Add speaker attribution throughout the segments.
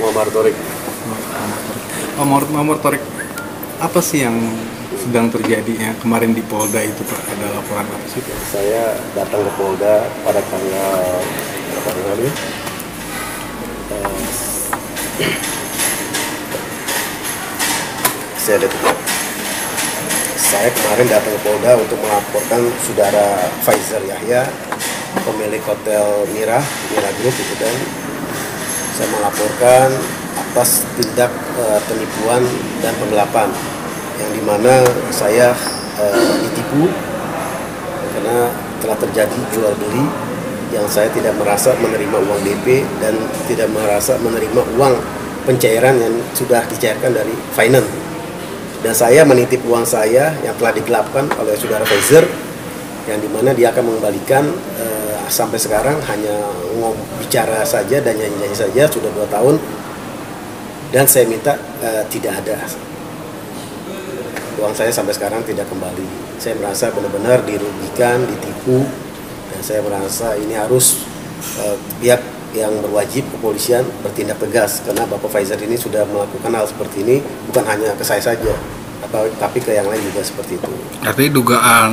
Speaker 1: Muhammad Torik.
Speaker 2: Muhammad Torik, apa sih yang sedang terjadi ya kemarin di Polda itu Pak? Ada laporan apa sih?
Speaker 1: Saya datang ke Polda pada tanggal berapa hari lalu? Saya kemarin datang ke Polda untuk melaporkan saudara Faizar Yahya, pemilik hotel Mira Group itu kan. Saya melaporkan atas tindak penipuan dan penggelapan yang dimana saya ditipu karena telah terjadi jual beli yang saya tidak merasa menerima uang DP dan tidak merasa menerima uang pencairan yang sudah dicairkan dari finance, dan saya menitip uang saya yang telah digelapkan oleh saudara Faizar yang dimana dia akan mengembalikan. Sampai sekarang hanya bicara saja dan nyanyi-nyanyi saja, sudah 2 tahun, dan saya minta tidak ada. Uang saya sampai sekarang tidak kembali. Saya merasa benar-benar dirugikan, ditipu, dan saya merasa ini harus pihak yang berwajib, kepolisian, bertindak tegas, karena Bapak Faizar ini sudah melakukan hal seperti ini bukan hanya ke saya saja, tapi ke yang lain juga seperti itu.
Speaker 3: Artinya dugaan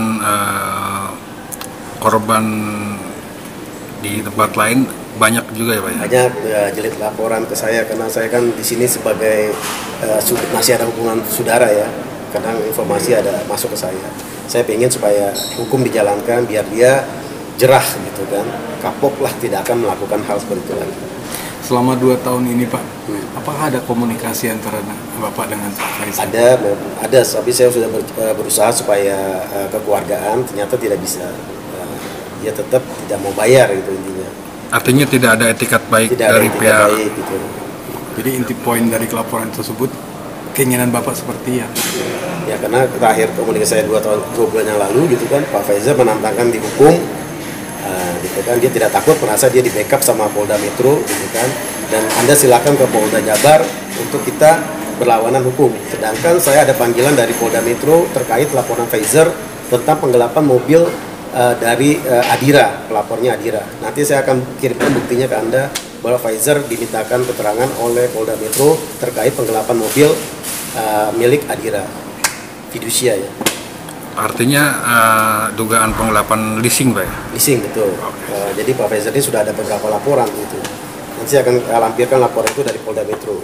Speaker 3: korban di tempat lain banyak juga ya Pak?
Speaker 1: Banyak jelit laporan ke saya karena saya kan di sini sebagai masih ada hubungan saudara ya, kadang informasi ada masuk ke saya. Saya pengen supaya hukum dijalankan biar dia jerah gitu kan, kapok lah, tidak akan melakukan hal seperti itu lagi.
Speaker 2: Selama 2 tahun ini Pak, apakah ada komunikasi antara Bapak dengan Pak Faizar?
Speaker 1: Ada, tapi saya sudah berusaha supaya kekeluargaan, ternyata tidak bisa. Dia tetap tidak mau bayar gitu intinya.
Speaker 3: Artinya tidak ada etikat baik
Speaker 1: tidak
Speaker 3: dari pihak.
Speaker 1: Baik, gitu.
Speaker 2: Jadi inti poin dari laporan tersebut keinginan Bapak seperti ya?
Speaker 1: Ya karena terakhir komunikasi saya 2 bulan yang lalu gitu kan, Pak Faizar menantangkan dihukum, gitu kan, dia tidak takut, merasa dia di backup sama Polda Metro gitu kan, dan Anda silakan ke Polda Jabar untuk kita berlawanan hukum. Sedangkan saya ada panggilan dari Polda Metro terkait laporan Faizar tentang penggelapan mobil dari Adira, pelapornya Adira. Nanti saya akan kirimkan buktinya ke Anda bahwa Faizar dimintakan keterangan oleh Polda Metro terkait penggelapan mobil milik Adira fidusia ya.
Speaker 3: Artinya dugaan penggelapan leasing Pak ya?
Speaker 1: Leasing, betul. Jadi Pak Faizar ini sudah ada beberapa laporan gitu. Nanti saya akan lampirkan laporan itu dari Polda Metro.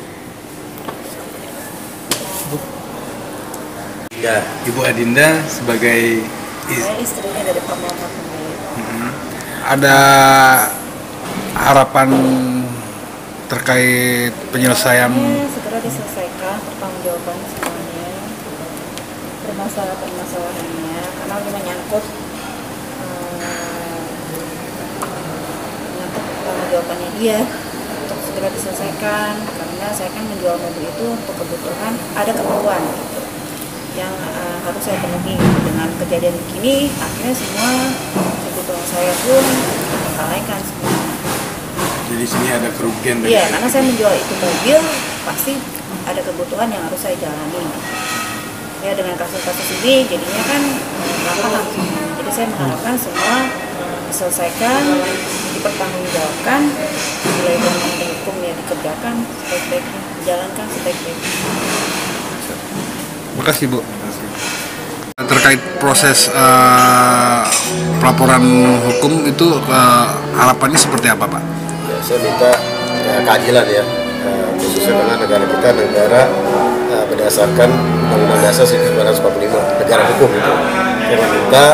Speaker 2: Ya, Ibu Adinda sebagai
Speaker 4: saya istrinya dari Pak Muhammad.
Speaker 3: Ada harapan terkait penyelesaian?
Speaker 4: Segera diselesaikan pertanggungjawaban semuanya, permasalahannya, karena ini menyangkut pertanggungjawabannya dia, untuk segera diselesaikan, karena saya kan menjual mobil itu untuk kebutuhan, ada keperluan gitu, yang harus saya penuhi. Dengan kejadian begini, akhirnya semua kebutuhan saya pun terlalaikan semua.
Speaker 2: Jadi sini ada kerugian dari.
Speaker 4: Iya, karena saya menjual itu mobil, pasti ada kebutuhan yang harus saya jalani. Ya dengan kasus-kasus ini jadinya kan lapangan. Jadi saya mengharapkan semua diselesaikan, dipertanggungjawabkan, mulai dari hukum ya dikerjakan sebaik-baiknya, dijalankan sebaik-baiknya.
Speaker 3: Terima kasih Bu. Terkait proses pelaporan hukum itu harapannya seperti apa Pak?
Speaker 1: Ya, saya minta keadilan ya, khususnya karena negara kita negara berdasarkan Undang-Undang Dasar 1945, negara hukum itu. Saya meminta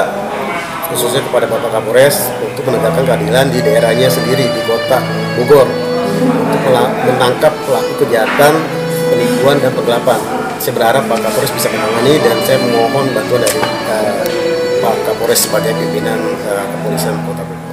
Speaker 1: khususnya kepada Bapak Kapolres untuk menegakkan keadilan di daerahnya sendiri, di kota Bogor, untuk menangkap pelaku kejahatan, penipuan dan penggelapan. Saya berharap Pak Kapolres bisa menangani, dan saya mohon bantuan dari Pak Kapolres sebagai pimpinan kepolisian Kota Bogor.